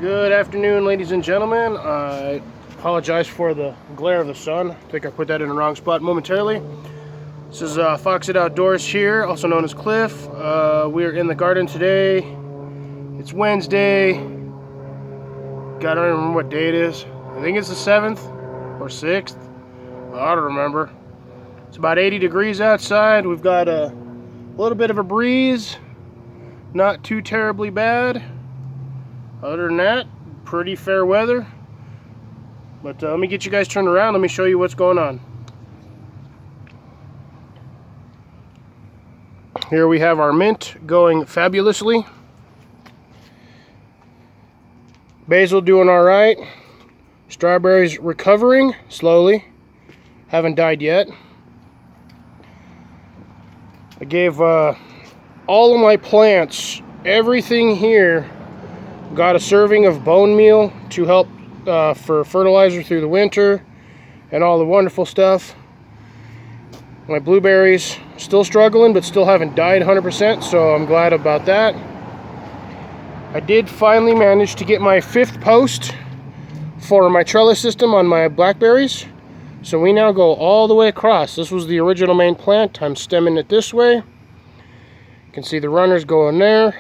Good afternoon, ladies and gentlemen. I apologize for the glare of the sun. I think I put that in the wrong spot momentarily. This is Foxit Outdoors here, also known as Cliff. We're in the garden today. It's Wednesday. God, I don't remember what day it is. I think it's the 7th or 6th. I don't remember. It's about 80 degrees outside. We've got a little bit of a breeze. Not too terribly bad. Other than that, pretty fair weather. But let me get you guys turned around. Let me show you what's going on. Here we have our mint going fabulously. Basil doing all right. Strawberries recovering slowly. Haven't died yet. I gave all of my plants, everything here, got a serving of bone meal to help for fertilizer through the winter and all the wonderful stuff. My blueberries still struggling, but still haven't died 100%, so I'm glad about that. I did finally manage to get my 5th post for my trellis system on my blackberries. So we now go all the way across. This was the original main plant. I'm stemming it this way. You can see the runners going there.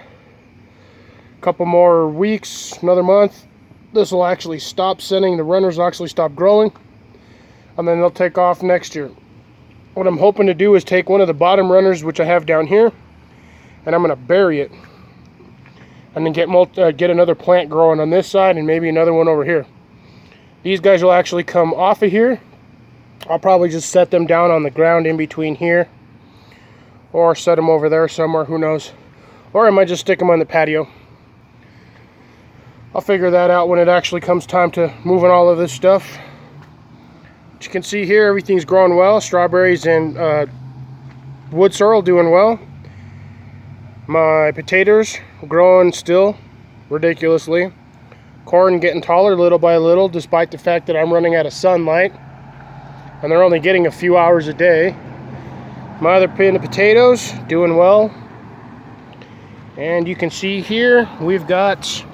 Couple more weeks, another month, this will actually stop sending, the runners will actually stop growing, and then they'll take off next year. What I'm hoping to do is take one of the bottom runners, which I have down here, and I'm going to bury it, and then get another plant growing on this side, and maybe another one over here. These guys will actually come off of here. I'll probably just set them down on the ground in between here, or set them over there somewhere, who knows, or I might just stick them on the patio. I'll figure that out when it actually comes time to moving all of this stuff. As you can see here, everything's growing well. Strawberries and wood sorrel doing well. My potatoes growing still ridiculously. Corn getting taller little by little, despite the fact that I'm running out of sunlight and they're only getting a few hours a day. My other pin of potatoes doing well. And you can see here we've got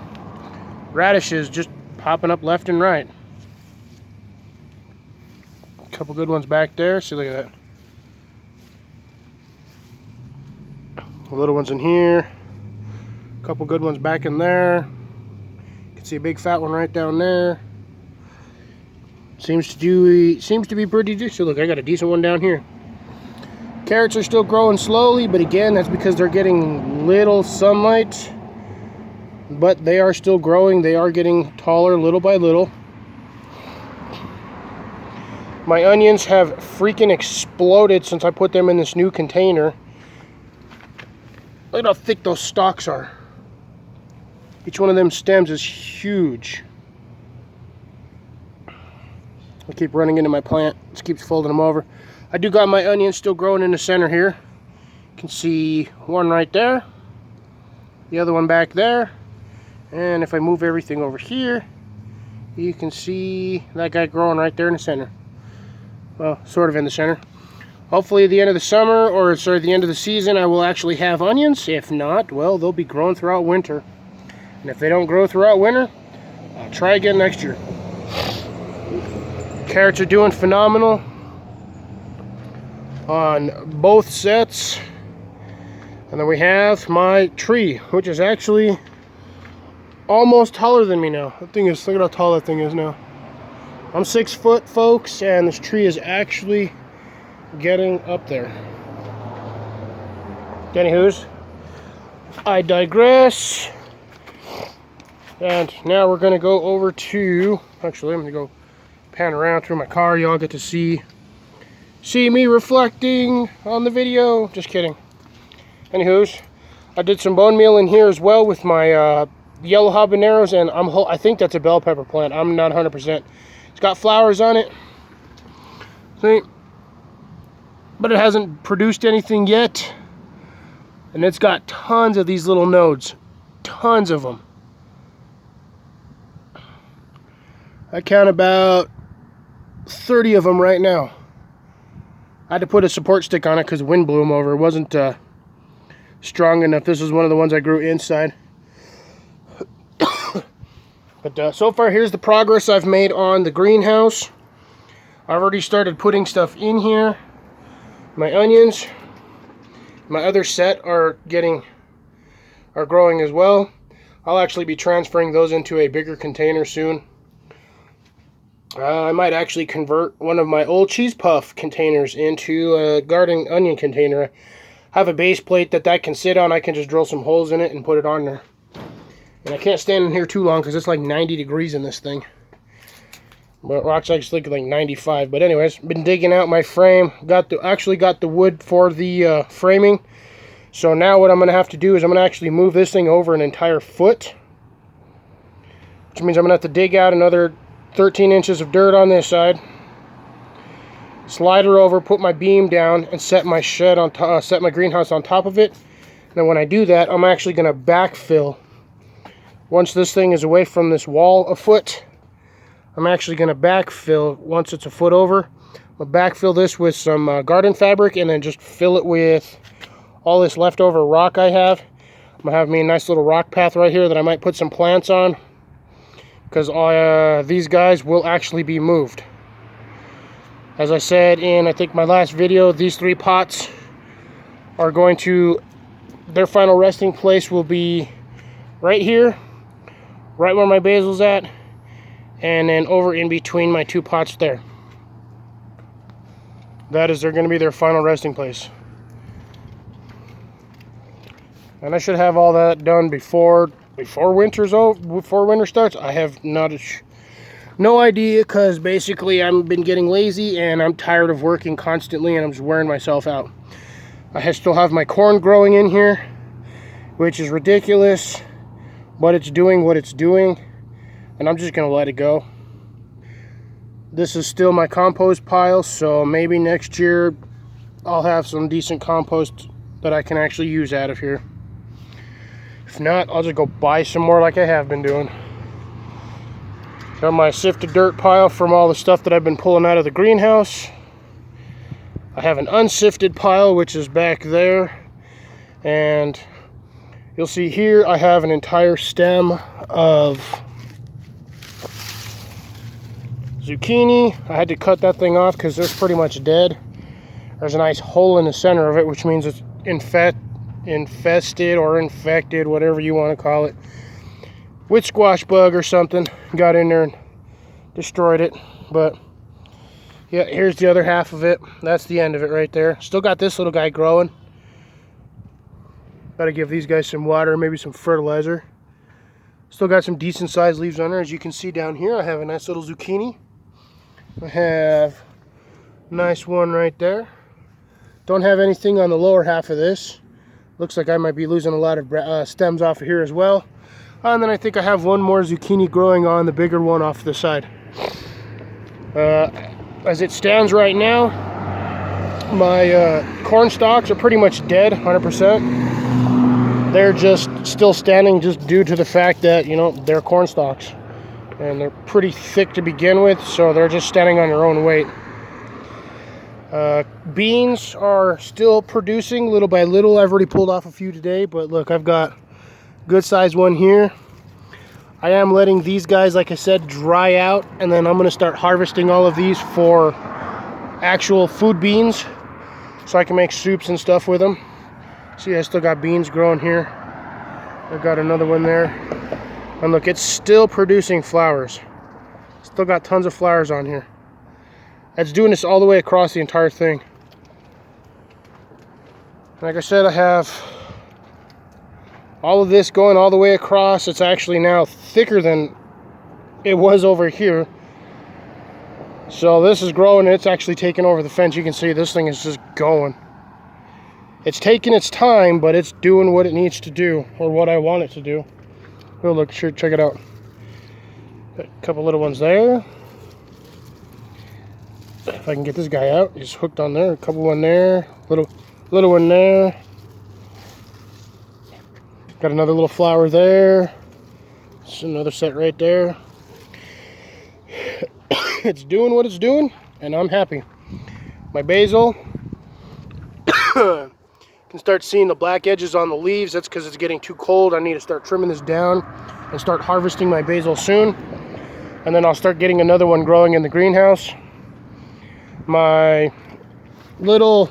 radishes just popping up left and right. A couple good ones back there. See, look at that. The little ones in here. A couple good ones back in there. You can see a big fat one right down there. Seems to be pretty decent. Look, I got a decent one down here. Carrots are still growing slowly, but again, that's because they're getting little sunlight. But they are still growing. They are getting taller little by little. My onions have freaking exploded since I put them in this new container. Look at how thick those stalks are. Each one of them stems is huge. I keep running into my plant. Just keeps folding them over. I do got my onions still growing in the center here. You can see one right there. The other one back there. And if I move everything over here, you can see that guy growing right there in the center. Well, sort of in the center. Hopefully at the end of the summer, or sorry, the end of the season, I will actually have onions. If not, well, they'll be growing throughout winter. And if they don't grow throughout winter, I'll try again next year. Carrots are doing phenomenal on both sets. And then we have my tree, which is actually almost taller than me now. That thing is, look at how tall that thing is now. I'm 6 foot, folks, and this tree is actually getting up there. Anywho's, I digress. And now we're gonna go over to, actually I'm gonna go pan around through my car. Y'all get to see me reflecting on the video. Just kidding. Anywho's, I did some bone meal in here as well with my yellow habaneros, and I think that's a bell pepper plant. I'm not 100%. It's got flowers on it. See? But it hasn't produced anything yet. And it's got tons of these little nodes. Tons of them. I count about 30 of them right now. I had to put a support stick on it because the wind blew them over. It wasn't strong enough. This is one of the ones I grew inside. But so far, here's the progress I've made on the greenhouse. I've already started putting stuff in here. My onions, my other set are growing as well. I'll actually be transferring those into a bigger container soon. I might actually convert one of my old cheese puff containers into a garden onion container. I have a base plate that can sit on. I can just drill some holes in it and put it on there. And I can't stand in here too long because it's like 90 degrees in this thing. But rocks actually like 95. But anyways, been digging out my frame. Actually got the wood for the framing. So now what I'm going to have to do is I'm going to actually move this thing over an entire foot. Which means I'm going to have to dig out another 13 inches of dirt on this side. Slide her over, put my beam down, and set my shed on top, set my greenhouse on top of it. And then when I do that, I'm actually going to backfill. Once this thing is away from this wall a foot, I'm actually going to backfill once it's a foot over. I'll backfill this with some garden fabric and then just fill it with all this leftover rock I have. I'm going to have me a nice little rock path right here that I might put some plants on, because these guys will actually be moved. As I said in, I think, my last video, these 3 pots are going to, their final resting place will be right here, right where my basil's at, and then over in between my 2 pots there. They're going to be their final resting place. And I should have all that done before winter's over, before winter starts. I have no idea, because basically I've been getting lazy and I'm tired of working constantly and I'm just wearing myself out. I still have my corn growing in here, which is ridiculous, but it's doing what it's doing, and I'm just gonna let it go. This is still my compost pile, so maybe next year I'll have some decent compost that I can actually use out of here. If not, I'll just go buy some more like I have been doing. Got my sifted dirt pile from all the stuff that I've been pulling out of the greenhouse. I have an unsifted pile, which is back there. And you'll see here I have an entire stem of zucchini. I had to cut that thing off because it's pretty much dead. There's a nice hole in the center of it, which means it's infested or infected, whatever you want to call it, with squash bug or something. Got in there and destroyed it. But yeah, here's the other half of it. That's the end of it right there. Still got this little guy growing. Gotta give these guys some water, maybe some fertilizer. Still got some decent sized leaves on there. As you can see down here, I have a nice little zucchini. I have a nice one right there. Don't have anything on the lower half of this. Looks like I might be losing a lot of stems off of here as well. And then I think I have one more zucchini growing on the bigger one off the side. As it stands right now, my corn stalks are pretty much dead, 100%. They're just still standing just due to the fact that, you know, they're corn stalks. And they're pretty thick to begin with, so they're just standing on their own weight. Beans are still producing little by little. I've already pulled off a few today, but look, I've got a good sized one here. I am letting these guys, like I said, dry out, and then I'm going to start harvesting all of these for actual food beans, so I can make soups and stuff with them. See, I still got beans growing here. I've got another one there. And look, it's still producing flowers. Still got tons of flowers on here. It's doing this all the way across the entire thing. Like I said, I have all of this going all the way across. It's actually now thicker than it was over here. So this is growing. It's actually taking over the fence. You can see this thing is just going. It's taking its time, but it's doing what it needs to do, or what I want it to do. Oh, look, sure, check it out. Got a couple little ones there. If I can get this guy out, he's hooked on there. A couple one there, little one there. Got another little flower there. Just another set right there. It's doing what it's doing, and I'm happy. My basil can start seeing the black edges on the leaves. That's because it's getting too cold. I need to start trimming this down and start harvesting my basil soon. And then I'll start getting another one growing in the greenhouse. My little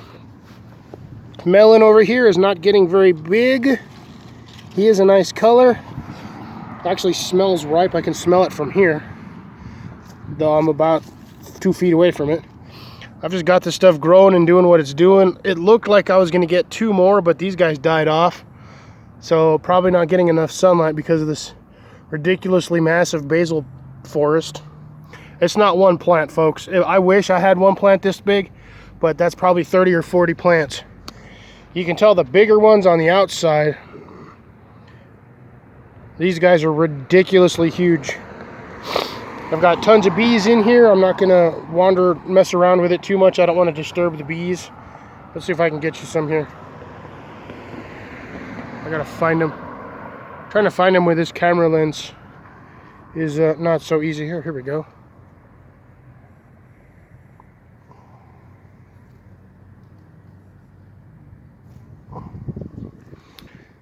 melon over here is not getting very big. He is a nice color. It actually smells ripe. I can smell it from here, though I'm about 2 feet away from it. I've just got this stuff growing and doing what it's doing. It looked like I was going to get 2 more, but these guys died off. So probably not getting enough sunlight because of this ridiculously massive basil forest. It's not one plant, folks. I wish I had one plant this big, but that's probably 30 or 40 plants. You can tell the bigger ones on the outside. These guys are ridiculously huge. I've got tons of bees in here. I'm not gonna mess around with it too much. I don't want to disturb the bees. Let's see if I can get you some here. I gotta find them. Trying to find them with this camera lens is not so easy. Here we go.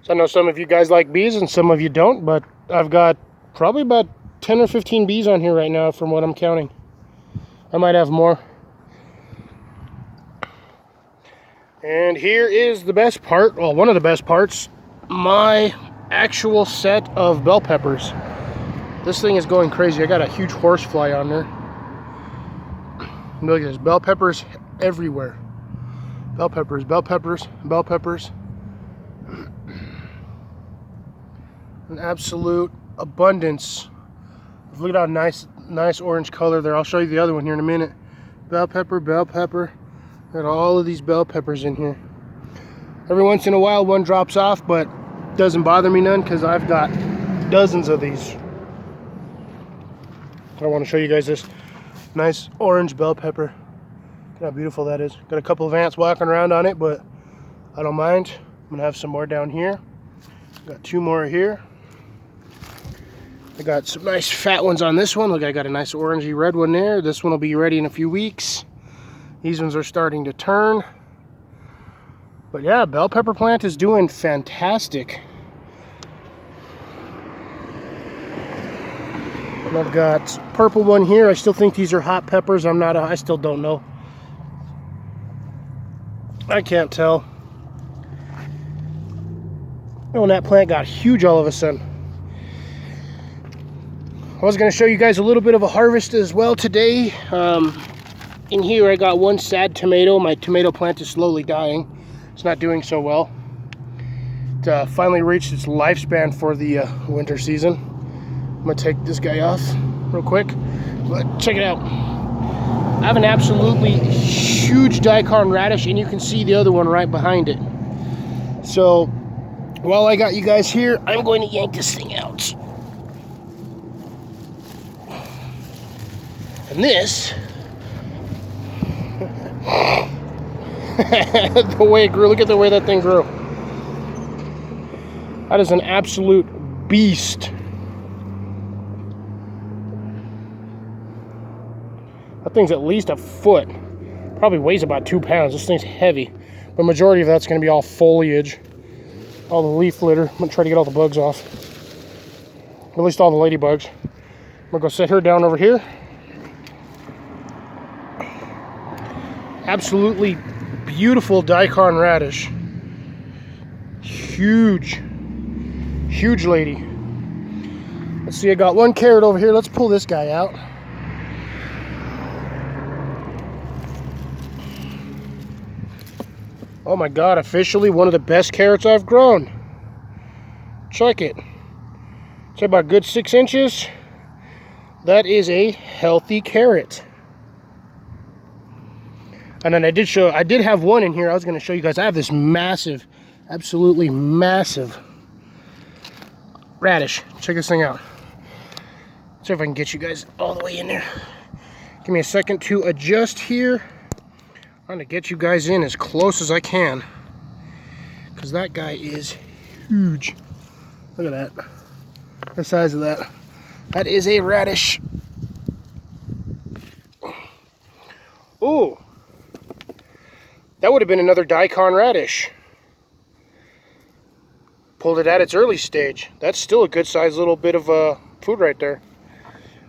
So I know some of you guys like bees and some of you don't, but I've got probably about 10 or 15 bees on here right now from what I'm counting. I might have more. And here is the best part, well, one of the best parts, my actual set of bell peppers. This thing is going crazy. I got a huge horsefly on there. Look at this, bell peppers everywhere. Bell peppers, bell peppers, bell peppers. An absolute abundance. Look at how nice orange color there. I'll show you the other one here in a minute. Bell pepper, bell pepper. Got all of these bell peppers in here. Every once in a while one drops off, but doesn't bother me none because I've got dozens of these. I want to show you guys this nice orange bell pepper. Look how beautiful that is. Got a couple of ants walking around on it, but I don't mind. I'm gonna have some more down here. Got 2 more here. I got some nice fat ones on this one. Look, I got a nice orangey red one there. This one will be ready in a few weeks. These ones are starting to turn. But yeah, bell pepper plant is doing fantastic. And I've got purple one here. I still think these are hot peppers. I still don't know. I can't tell. Oh, and that plant got huge all of a sudden. I was going to show you guys a little bit of a harvest as well today. In here I got one sad tomato. My tomato plant is slowly dying. It's not doing so well. It finally reached its lifespan for the winter season. I'm going to take this guy off real quick. But check it out. I have an absolutely huge daikon radish, and you can see the other one right behind it. So while I got you guys here, I'm going to yank this thing out. And this, the way it grew, look at the way that thing grew. That is an absolute beast. That thing's at least a foot. Probably weighs about 2 pounds. This thing's heavy. The majority of that's going to be all foliage. All the leaf litter. I'm going to try to get all the bugs off. At least all the ladybugs. I'm going to go set her down over here. Absolutely beautiful daikon radish. Huge lady. Let's see, I got one carrot over here. Let's pull this guy out. Oh my God, officially one of the best carrots I've grown. Check it. It's about a good 6 inches. That is a healthy carrot. And then I did have one in here. I was going to show you guys. I have this massive, absolutely massive radish. Check this thing out. See if I can get you guys all the way in there. Give me a second to adjust here. I'm going to get you guys in as close as I can, because that guy is huge. Look at that. The size of that. That is a radish. Oh. That would have been another daikon radish. Pulled it at its early stage. That's still a good sized little bit of food right there.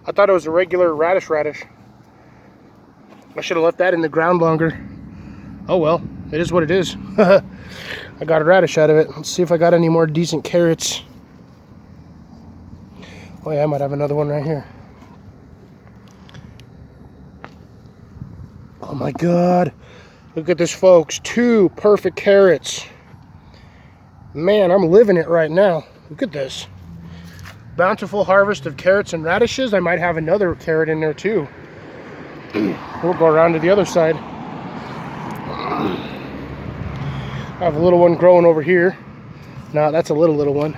I thought it was a regular radish. I should have left that in the ground longer. Oh well, it is what it is. I got a radish out of it. Let's see if I got any more decent carrots. Oh yeah, I might have another one right here. Oh my god. Look at this, folks. 2 perfect carrots. Man, I'm living it right now. Look at this. Bountiful harvest of carrots and radishes. I might have another carrot in there too. We'll go around to the other side. I have a little one growing over here. No, that's a little one.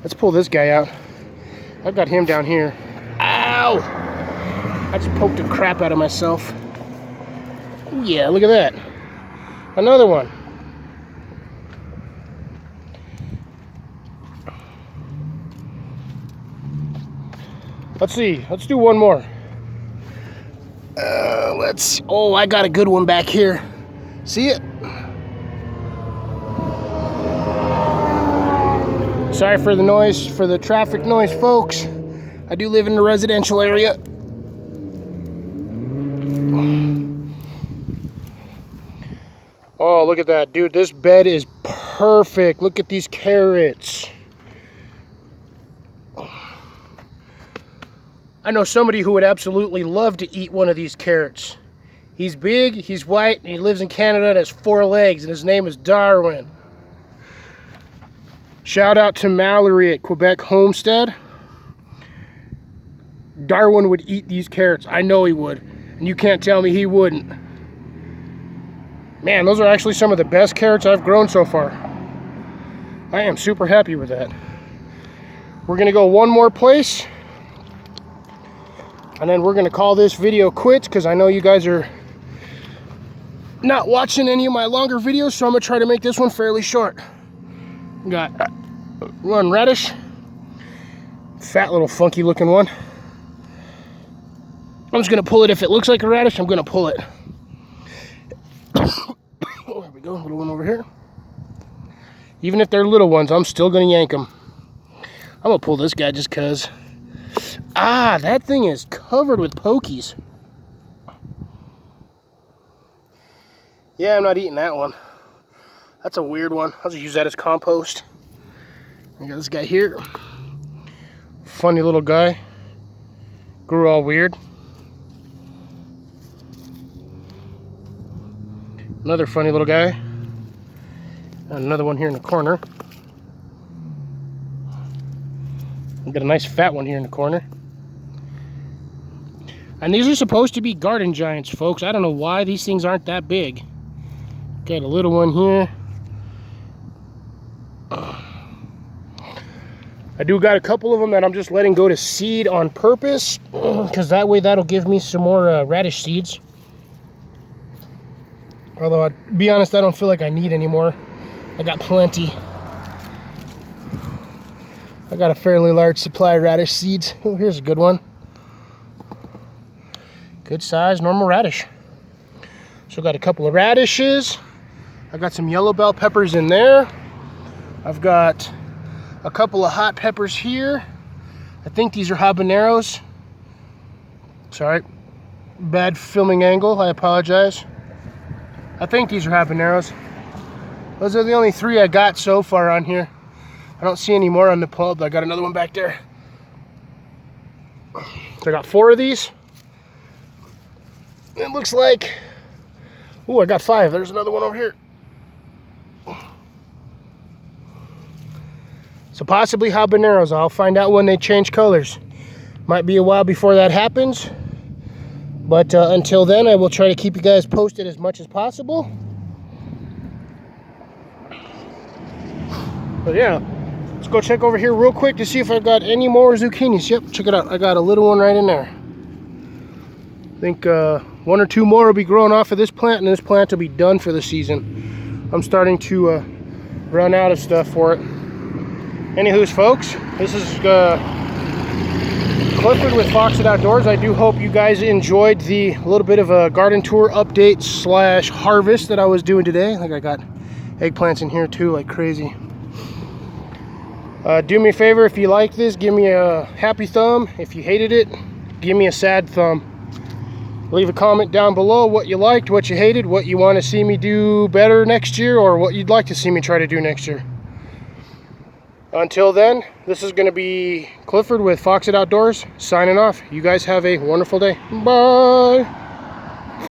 Let's pull this guy out. I've got him down here. Ow! I just poked the crap out of myself. Oh yeah, look at that. Another one. Let's see. Let's do one more. Oh, I got a good one back here. See it? Sorry for the noise, for the traffic noise, folks. I do live in the residential area. Oh, look at that, dude. This bed is perfect. Look at these carrots. I know somebody who would absolutely love to eat one of these carrots. He's big, he's white, and he lives in Canada and has 4 legs, and his name is Darwin. Shout out to Mallory at Quebec Homestead. Darwin would eat these carrots. I know he would. And you can't tell me he wouldn't. Man, those are actually some of the best carrots I've grown so far. I am super happy with that. We're going to go one more place. And then we're going to call this video quits because I know you guys are not watching any of my longer videos, so I'm going to try to make this one fairly short. We got one radish. Fat little funky looking one. I'm just going to pull it. If it looks like a radish, I'm going to pull it. Oh, there we go. Little one over here. Even if they're little ones, I'm still going to yank them. I'm going to pull this guy just because. Ah, that thing is covered with pokies. Yeah, I'm not eating that one. That's a weird one. I'll just use that as compost. I got this guy here. Funny little guy. Grew all weird. Another funny little guy. And another one here in the corner. We've got a nice fat one here in the corner. And these are supposed to be garden giants, folks. I don't know why these things aren't that big. Got a little one here. I do got a couple of them that I'm just letting go to seed on purpose, because that way that'll give me some more radish seeds. Although, I'll be honest, I don't feel like I need any more. I got plenty. I got a fairly large supply of radish seeds. Oh, here's a good one. Good size, normal radish. So got a couple of radishes. I got some yellow bell peppers in there. I've got a couple of hot peppers here. I think these are habaneros. Sorry, bad filming angle, I apologize. I think these are habaneros. Those are the only 3 I got so far on here. I don't see any more on the pub. I got another one back there. So I got 4 of these. It looks like, oh, I got 5. There's another one over here. So possibly habaneros. I'll find out when they change colors. Might be a while before that happens. But until then, I will try to keep you guys posted as much as possible. But yeah, let's go check over here real quick to see if I've got any more zucchinis. Yep, check it out. I got a little one right in there. I think 1 or 2 more will be growing off of this plant, and this plant will be done for the season. I'm starting to run out of stuff for it. Anywho's, folks, this is Clifford with Foxed Outdoors. I do hope you guys enjoyed the little bit of a garden tour update / harvest that I was doing today. I think I got eggplants in here too, like crazy. Do me a favor, if you like this, give me a happy thumb. If you hated it, give me a sad thumb. Leave a comment down below what you liked, what you hated, what you want to see me do better next year, or what you'd like to see me try to do next year. Until then, this is going to be Clifford with Foxit Outdoors signing off. You guys have a wonderful day. Bye!